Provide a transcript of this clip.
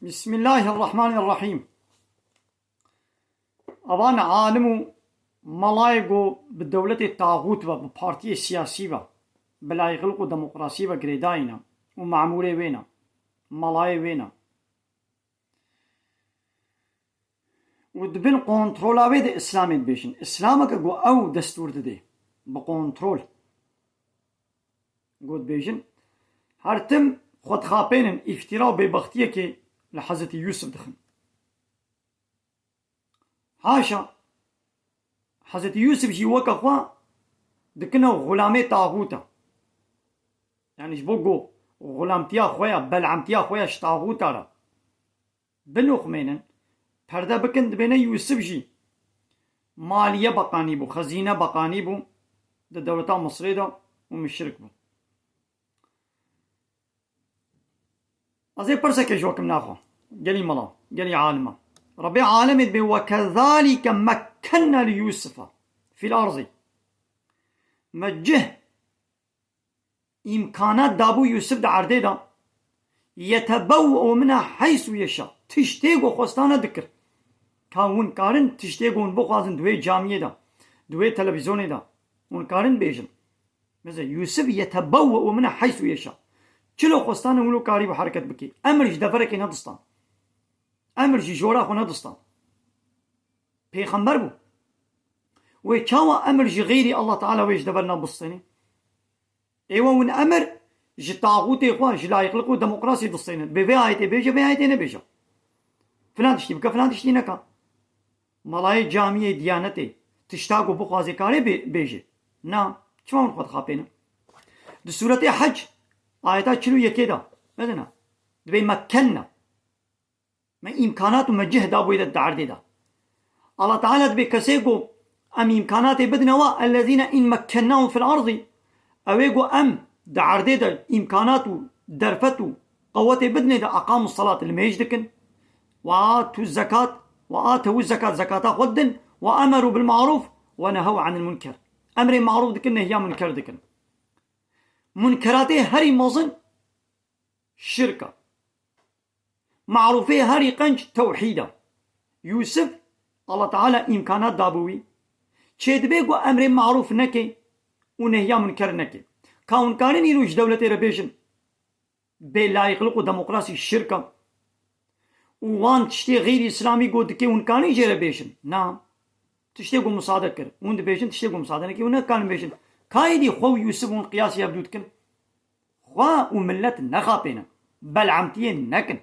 بسم الله الرحمن الرحيم. أبان عالم ملايقو بالدولة الطاغوت وبالبارتية السياسية بلا يغلقوا ديمقراطية وقريداينا ومعمولة وينا ملاي وينا ودبن كونترولا بيد إسلامي بيشن إسلامك أقو أو دستور دي بكونترول قد بيشن هرتم خود خابين افتراء ببختية كي لحضرت يوسف دخن حاشا حضرت يوسف جي وكا خوا دكنا غلامي طاغوتا يعني جبوغو غلامتيا خويا بلعمتيا خويا شطاغوتا را بنو خمينن پرده بکن دبینه یوسف جی مالیه بقانی بو خزینه بقانی بو ده دولتا مصری دا و مشرک بو ازي برسك جوكم ناخو قالي ملا قالي عالمة ربي عالمت بي وكذلك مكنا ليوسف في الأرض مجه إمكانات دابو يوسف دا عرده دا يتبوء منها حيث يشاء تشتيقو خوستانا ذكر كاون كارن تشتيقون بخوازن دوي جامعه دا دوي تلفزيون دا ون كارن بيجن مثلا يوسف يتبوء منها حيث يشاء چلو خوستان ولو کاری به حرکت بکی امرش دفره که ندستان امرش جورا خو ندستان پیغمبر بو و چاوا امرش غیری الله تعالی ویش دفر نبستانی ایوه ون امر ج طاغوت خو ج لا يخلقوا ديمقراطيه دستين بي آيتي بيجا بي آيتي نبيجا فلان تشتي بك فلان تشتي نكا ملاي جامعه ديانتي تشتاقو بخوازي كاري بيجي نا چون خود خاپينا دي سوره حج آياتات شنو يكيدا مثلا دبي مكنا ما إمكانات ومجه دابو إذا الدعردي دا الله تعالى دبي كسيقو أم إمكانات بدنا الذين إن مكناهم في الأرض أويقو أم دعردي دا إمكانات درفتو قوة بدنا دا أقاموا الصلاة اللي يجدكن وآتوا الزكاة وآتوا الزكاة زكاة خدن وأمروا بالمعروف ونهوا عن المنكر أمر معروف دكن هي منكر دكن منكراته هري مظن شركة معروفه هري قنج توحيدا يوسف الله تعالى إمكانات دابوي چه بيقو أمر معروف نكي ونهيا منكر نكي كون كارن يروج دولة ربيشن بلا يخلقوا ديمقراطي الشركة وان تشتي غير إسلامي قو دكي ونكاني جي ربيشن نعم تشتي قو مصادر كر وند بيشن تشتي قو مصادر نكي ونكان بيشن كايدي خو يوسف ون قياس يبدو دكن خوا وملت نخابينا بل عمتين نكن